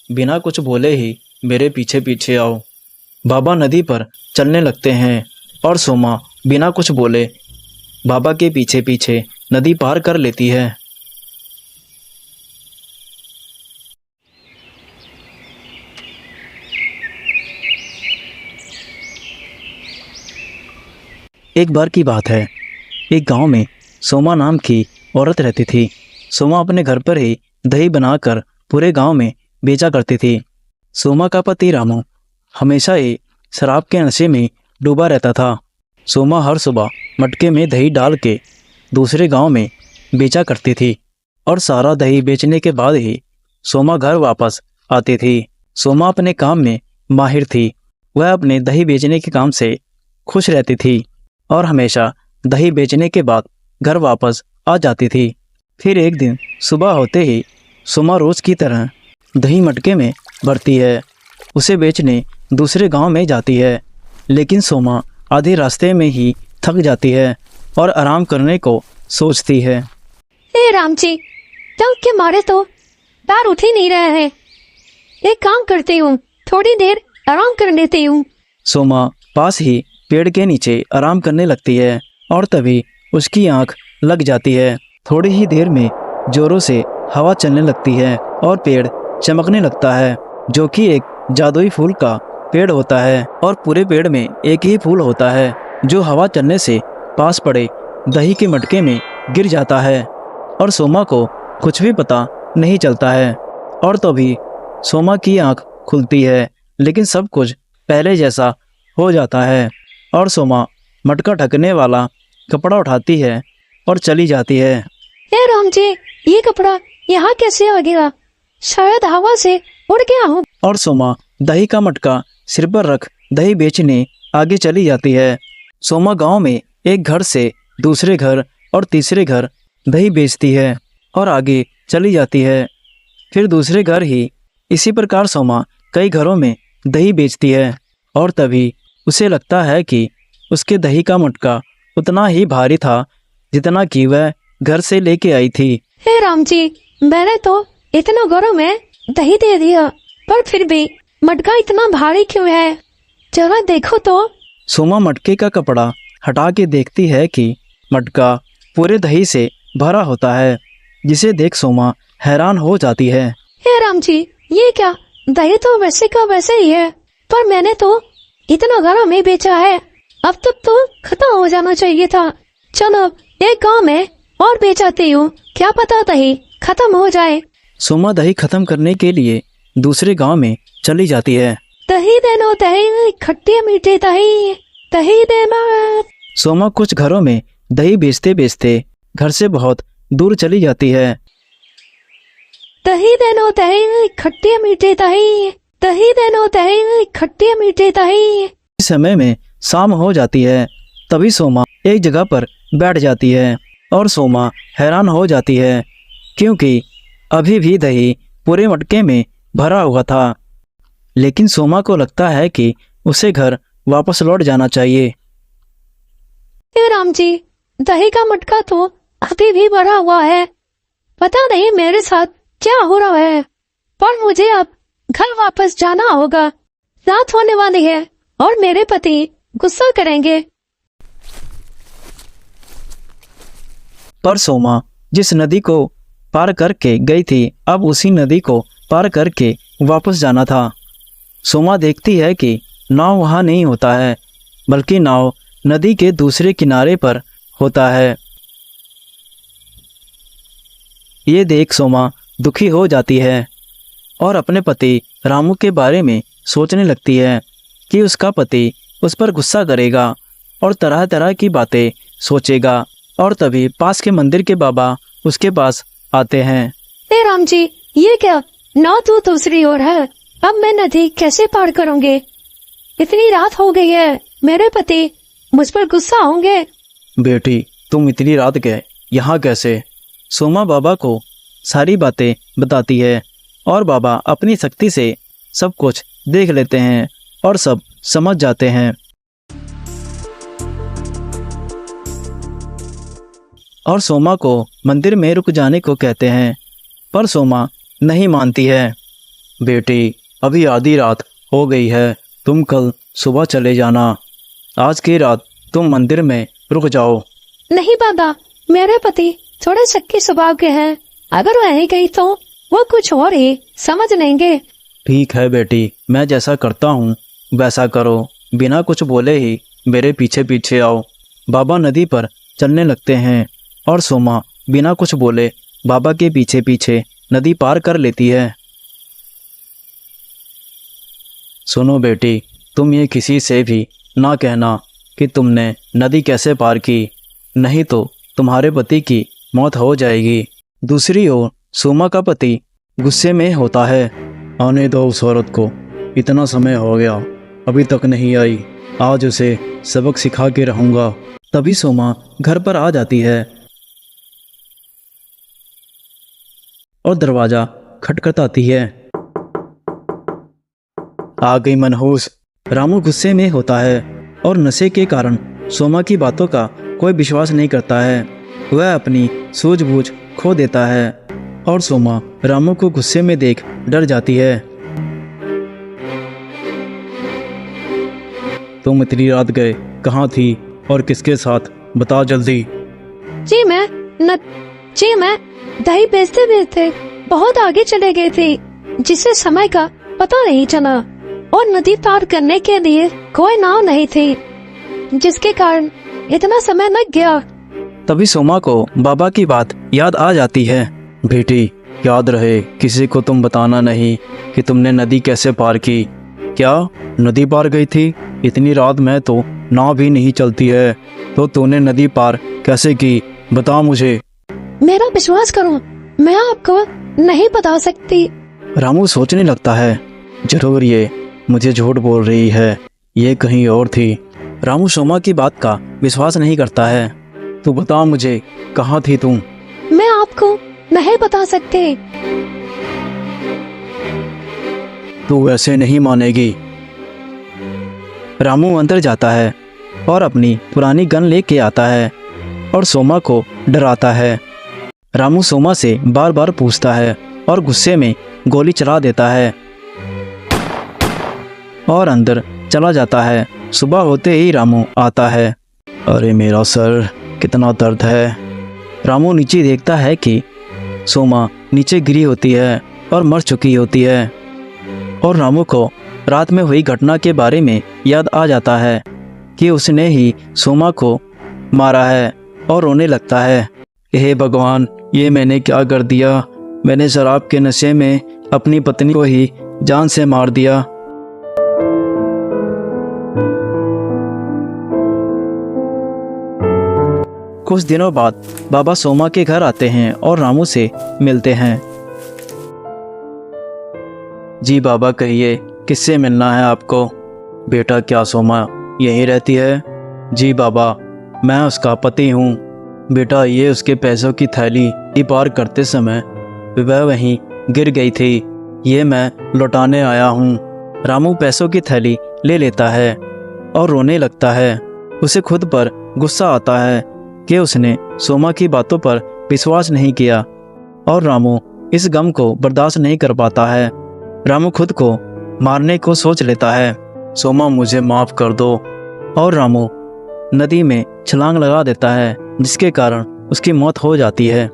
बिना कुछ बोले ही मेरे पीछे पीछे आओ। बाबा नदी पर चलने लगते हैं और सोमा बिना कुछ बोले बाबा के पीछे पीछे नदी पार कर लेती है। एक बार की बात है, एक गांव में सोमा नाम की औरत रहती थी। सोमा अपने घर पर ही दही बनाकर पूरे गांव में बेचा करती थी। सोमा का पति रामू हमेशा ही शराब के नशे में डूबा रहता था। सोमा हर सुबह मटके में दही डाल के दूसरे गांव में बेचा करती थी और सारा दही बेचने के बाद ही सोमा घर वापस आती थी। सोमा अपने काम में माहिर थी। वह अपने दही बेचने के काम से खुश रहती थी और हमेशा दही बेचने के बाद घर वापस आ जाती थी। फिर एक दिन सुबह होते ही सोमा रोज की तरह दही मटके में भरती है, उसे बेचने दूसरे गांव में जाती है। लेकिन सोमा आधे रास्ते में ही थक जाती है और आराम करने को सोचती है। हे राम जी, थक के मारे तो पैर उठ ही नहीं रहे हैं। एक काम करती हूँ, थोड़ी देर आराम कर लेती हूँ। सोमा पास ही पेड़ के नीचे आराम करने लगती है और तभी उसकी आंख लग जाती है। थोड़ी ही देर में जोरों से हवा चलने लगती है और पेड़ चमकने लगता है, जो कि एक जादुई फूल का पेड़ होता है। और पूरे पेड़ में एक ही फूल होता है जो हवा चलने से पास पड़े दही के मटके में गिर जाता है और सोमा को कुछ भी पता नहीं चलता है। और तभी सोमा की आंख खुलती है, लेकिन सब कुछ पहले जैसा हो जाता है और सोमा मटका ढकने वाला कपड़ा उठाती है और चली जाती है। हे राम जी, ये कपड़ा यहाँ कैसे आ गया? शायद हवा से उड़ गया हो। और सोमा दही का मटका सिर पर रख दही बेचने आगे चली जाती है। सोमा गांव में एक घर से दूसरे घर और तीसरे घर दही बेचती है और आगे चली जाती है। फिर दूसरे घर ही इसी प्रकार सोमा कई घरों में दही बेचती है और तभी उसे लगता है कि उसके दही का मटका उतना ही भारी था जितना कि वह घर से लेके आई थी। हे राम जी, मैंने तो इतना घरों में दही दे दिया, पर फिर भी मटका इतना भारी क्यों है? जरा देखो तो। सोमा मटके का कपड़ा हटा के देखती है कि मटका पूरे दही से भरा होता है, जिसे देख सोमा हैरान हो जाती है। हे राम जी, ये क्या? दही तो वैसे का वैसे ही है, पर मैंने तो इतना घरों में बेचा है, अब तक तो खत्म हो जाना चाहिए था। चलो एक गांव में और बेचाती हूँ, क्या पता दही खत्म हो जाए। सोमा दही खत्म करने के लिए दूसरे गांव में चली जाती है। दही देनो दही, खट्टी मीठी दही, दही देना। सोमा कुछ घरों में दही बेचते बेचते घर से बहुत दूर चली जाती है। दही देनो दही, खट्टी मीठी दही, दही देनो दही, खट्टी मीठी दही। इस समय में शाम हो जाती है। तभी सोमा एक जगह पर बैठ जाती है और सोमा हैरान हो जाती है, क्योंकि अभी भी दही पूरे मटके में भरा हुआ था। लेकिन सोमा को लगता है कि उसे घर वापस लौट जाना चाहिए। हे राम जी, दही का मटका तो अभी भी भरा हुआ है। पता नहीं मेरे साथ क्या हो रहा है, पर मुझे अब घर वापस जाना होगा। रात होने वाली है और मेरे पति गुस्सा करेंगे। पर सोमा जिस नदी को पार करके गई थी, अब उसी नदी को पार करके वापस जाना था। सोमा देखती है कि नाव वहाँ नहीं होता है, बल्कि नाव नदी के दूसरे किनारे पर होता है। ये देख सोमा दुखी हो जाती है और अपने पति रामू के बारे में सोचने लगती है कि उसका पति उस पर गुस्सा करेगा और तरह तरह की बातें सोचेगा। और तभी पास के मंदिर के बाबा उसके पास आते हैं। हे राम जी, ये क्या? नाव तो दूसरी ओर है, अब मैं नदी कैसे पार करूँगी? इतनी रात हो गई है, मेरे पति मुझ पर गुस्सा होंगे। बेटी, तुम इतनी रात गए यहाँ कैसे? सोमा बाबा को सारी बातें बताती है और बाबा अपनी शक्ति से सब कुछ देख लेते हैं और सब समझ जाते हैं। और सोमा को मंदिर में रुक जाने को कहते हैं, पर सोमा नहीं मानती है। बेटी, अभी आधी रात हो गई है, तुम कल सुबह चले जाना। आज की रात तुम मंदिर में रुक जाओ। नहीं बाबा, मेरे पति थोड़े शक्की स्वभाव के हैं, अगर वह गई तो वो कुछ और ही समझ लेंगे। ठीक है बेटी, मैं जैसा करता हूँ वैसा करो। बिना कुछ बोले ही मेरे पीछे पीछे आओ। बाबा नदी पर चलने लगते हैं और सोमा बिना कुछ बोले बाबा के पीछे पीछे नदी पार कर लेती है। सुनो बेटी, तुम ये किसी से भी ना कहना कि तुमने नदी कैसे पार की, नहीं तो तुम्हारे पति की मौत हो जाएगी। दूसरी ओर सोमा का पति गुस्से में होता है। आने दो उस औरत को, इतना समय हो गया अभी तक नहीं आई, आज उसे सबक सिखा के रहूंगा। तभी सोमा घर पर आ जाती है और दरवाजा खटखटाती है। आ गई मनहूस। रामू गुस्से में होता है और नशे के कारण सोमा की बातों का कोई विश्वास नहीं करता है। वह अपनी सूझबूझ खो देता है और सोमा रामू को गुस्से में देख डर जाती है। तुम इतनी रात गए कहाँ थी और किसके साथ, बता जल्दी। जी मैं दही बेचते बेचते बहुत आगे चले गए थे, जिससे समय का पता नहीं चला और नदी पार करने के लिए कोई नाव नहीं थी, जिसके कारण इतना समय लग गया। तभी सोमा को बाबा की बात याद आ जाती है। बेटी, याद रहे किसी को तुम बताना नहीं कि तुमने नदी कैसे पार की। क्या नदी पार गई थी? इतनी रात में तो नाव भी नहीं चलती है, तो तूने नदी पार कैसे की, बता मुझे। मेरा विश्वास करो, मैं आपको नहीं बता सकती। रामू सोचने लगता है, जरूर ये मुझे झूठ बोल रही है, ये कहीं और थी। रामू सोमा की बात का विश्वास नहीं करता है। तू बता मुझे, कहाँ थी तुम? मैं आपको नहीं बता सकते। तू ऐसे नहीं मानेगी। रामू अंदर जाता है और अपनी पुरानी गन लेके आता है और सोमा को डराता है। रामू सोमा से बार बार पूछता है और गुस्से में गोली चला देता है और अंदर चला जाता है। सुबह होते ही रामू आता है। अरे मेरा सर, कितना दर्द है। रामू नीचे देखता है कि सोमा नीचे गिरी होती है और मर चुकी होती है और रामू को रात में हुई घटना के बारे में याद आ जाता है कि उसने ही सोमा को मारा है और रोने लगता है। हे भगवान, ये मैंने क्या कर दिया? मैंने शराब के नशे में अपनी पत्नी को ही जान से मार दिया। कुछ दिनों बाद बाबा सोमा के घर आते हैं और रामू से मिलते हैं। जी बाबा, कहिए किससे मिलना है आपको? बेटा, क्या सोमा यहीं रहती है? जी बाबा, मैं उसका पति हूँ। बेटा, ये उसके पैसों की थैली पार करते समय वह वहीं गिर गई थी, ये मैं लौटाने आया हूँ। रामू पैसों की थैली ले लेता है और रोने लगता है। उसे खुद पर गुस्सा आता है कि उसने सोमा की बातों पर विश्वास नहीं किया और रामू इस गम को बर्दाश्त नहीं कर पाता है। रामू खुद को मारने को सोच लेता है। सोमा, मुझे माफ़ कर दो। और रामू नदी में छलांग लगा देता है, जिसके कारण उसकी मौत हो जाती है।